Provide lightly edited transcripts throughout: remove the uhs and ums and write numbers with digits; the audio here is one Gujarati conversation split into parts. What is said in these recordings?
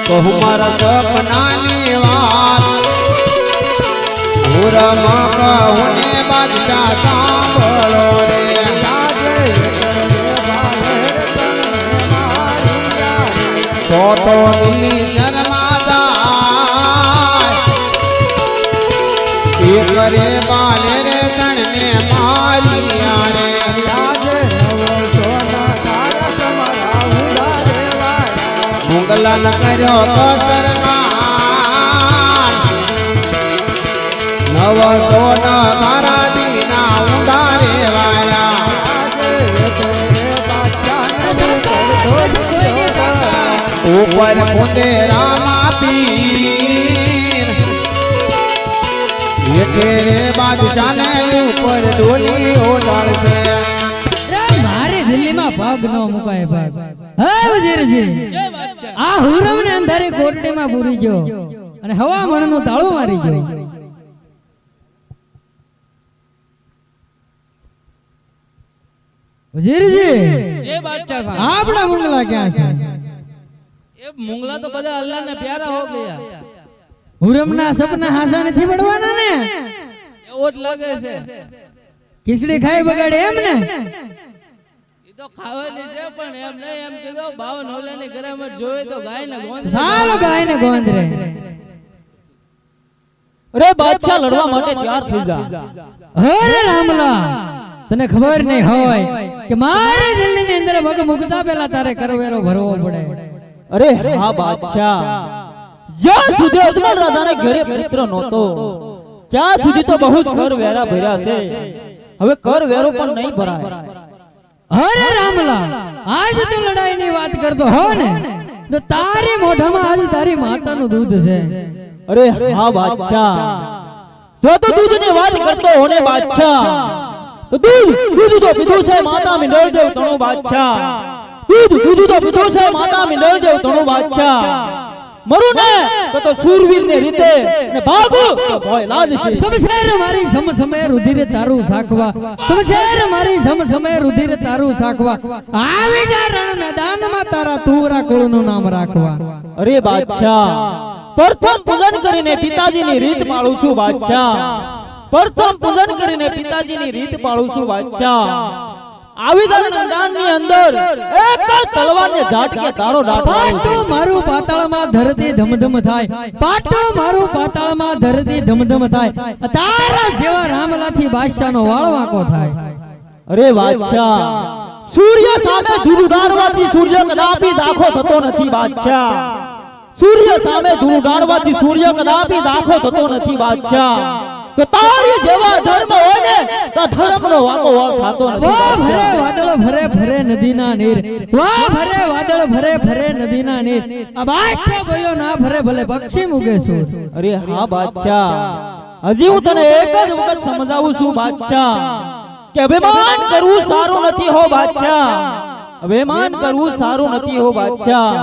કહું મારા સપનાની વાત હુરમાં કહું ને બાદશાહ સાંભળો રે તો દિલ્હી શર્મા જાય એ કરે બાલે રે તણને મારી રે મુગલન કર્યો તો સરકાર નવ સોન તારા દીના ઉંગારે વાળા ઉપર કુંદેરામાં પીર એટલે રે બાદશાહને ઉપર ડોલી ઓઢાડશે મારે દિલ્હીમાં ભાગ ન મુકાય ભાગ હે વજીરજી આ હુરમ ને અંધારી કોરડીમાં પૂરી ગયો અને હવામણ નું તાળું મારી ગયો વજીરજી જય બાદશાહ ખાન આપણા મુંગલા ક્યાં છે એ મુંગલા તો બધા અલ્લાહ ને પ્યારા હો ગયા હુરમ ના સપના હાસા નથી પડવાના ને એવો જ લાગે છે ખીચડી ખાઈ બગાડે એમ ને એ તો ખાવાની છે પણ એમ નહીં એમ કીધું 52 ઓલાની ગરામત જોવે તો ગાય ને ગોંદ સાલો ગાય ને ગોંદ રે અરે બાદશાહ લડવા માટે તૈયાર થઈ જા અરે રામલા તને ખબર નહીં હોય કે મારે દિલ્હી ની અંદર વગ મુકતા પહેલા તારે કરવેરો ભરવો પડે અરે હા બાદશાહ જ્યાં સુધી અજમલ રાજાને ઘરે પુત્ર નહોતો ત્યાં સુધી તો બહુ જ કર વેરા ભર્યા છે હવે કર વેરો પણ નહીં ભરાય અરે રામલા આજ તું લડાઈ ની વાત કરતો હો ને તો તારી મોઢામાં આજ તારી માતાનું દૂધ છે અરે હા બાદશાહ જો તો દૂધની વાત કરતો હો ને બાદશાહ તો દૂધ તો પીધું છે માતા મિંડળ દેવ તણો બાદશાહ દૂધ તો પીધું છે માતા મિંડળ દેવ તણો બાદશાહ મરું ને તો સૂરવીર ને રીતે ને ભાગો તો ભય લાજશે સમશેર મારી સમ સમય રુધિર તારું સાખવા સમશેર મારી સમ સમય રુધિર તારું સાખવા આવી જા રણ મેદાનમાં તારા તુવરા કુળનું નામ રાખવા અરે બાદશાહ પ્રથમ પૂજન કરીને પિતાજીની રીત પાળું છું બાદશાહ પ્રથમ પૂજન કરીને પિતાજીની રીત પાળું છું બાદશાહ આવી મેદાનની અંદર એક જ તલવારને ઝાટકે તારો ડાઢો પાટો મારું પાતાળમાં ધરતી ધમધમ થાય પાટો મારું પાતાળમાં ધરતી ધમધમ થાય તારા જેવા રામલાથી બાદશાહનો વાળ વાંકો થાય અરે બાદશાહ સૂર્ય સામે ધૂળ ડાળવાથી સૂર્ય કદાપી ઝાંખો થતો નથી બાદશાહ સૂર્ય સામે ધૂળ ડાળવાથી સૂર્ય કદાપી ઝાંખો થતો નથી બાદશાહ તો તારી જેવા ધર્મ હોય ને તો ધર્મનો વાંકો વાળ ખાતો નથી વાહ ભરે વાદળ ભરે ભરે નદીના નીર વાહ ભરે વાદળ ભરે ભરે નદીના નીર આ બાદશાહ બોલ્યો ના ભરે ભલે પક્ષી મુગે સૂર અરે હા બાદશાહ હજી હું તને એક જ વખત સમજાવું છું બાદશાહ કે અભિમાન કરવું સારું નથી હો બાદશાહ અભિમાન કરવું સારું નથી હો બાદશાહ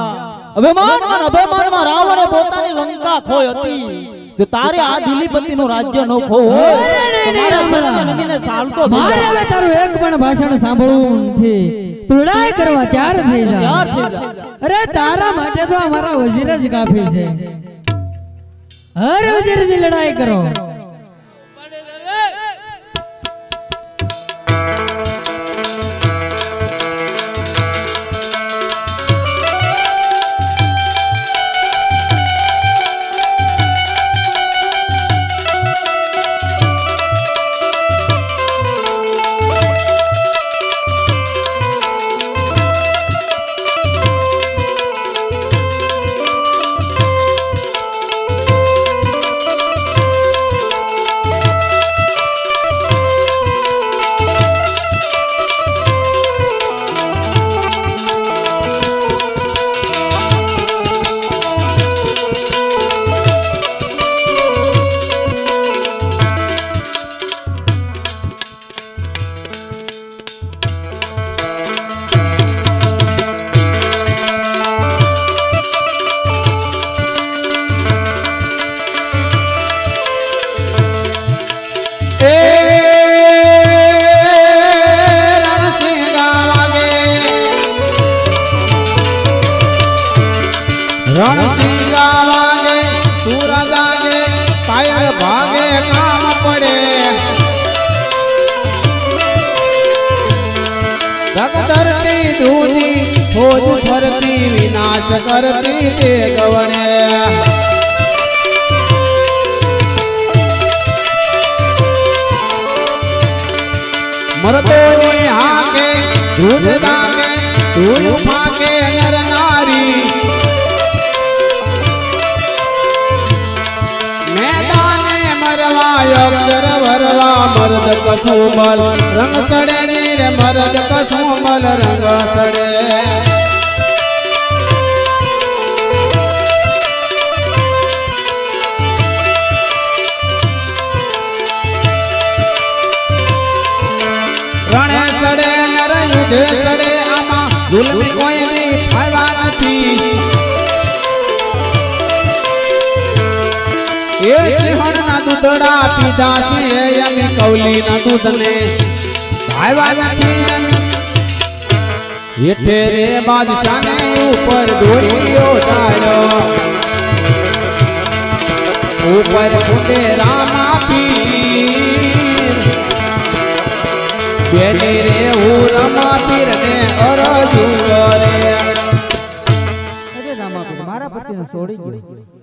અભિમાનમાં અભિમાનમાં રાવણે પોતાની લંકા ખોઈ હતી જો તારે આ દિલીપતિનું રાજ્ય નો ખો તમારા સત્ય નમીને ચાલતો મારે હવે તારું એક પણ ભાષણ સાંભળવું નથી તું લડાઈ કરવા તૈયાર થઈ જા અરે તારા માટે તો અમારા વજીર જ કાફી છે અરે વજીરજી લડાઈ કરો જગ ધરતી દૂધી ફોજ ફરતી વિનાશ કરતી તે ગવણે મરદોની હાકે ધૂજ દાકે ધૂળ ફાકે નર નારી મેદાને મરવા અક્ષર ભરવા મર્દ કસુમલ રંગ સડે ગીર મર્દ કસુમલ રંગ સડે રણે સડે નર યુધે સડે આમાં જુલમી કોઈ દી ફાવા નથી એ સિંહણ ના દૂધડા પીધા છે અમે કૌલી ના દૂધ ને ફાવા નથી હેઠે રે બાદશાહ ને ઉપર ઢોલિયો ડાળ્યો ઉપર ફૂટે રામા પીર બેની રે હું રમા પીર ને અરજુ કરે અરે રામાપીર મારા પતિને છોડી ગયો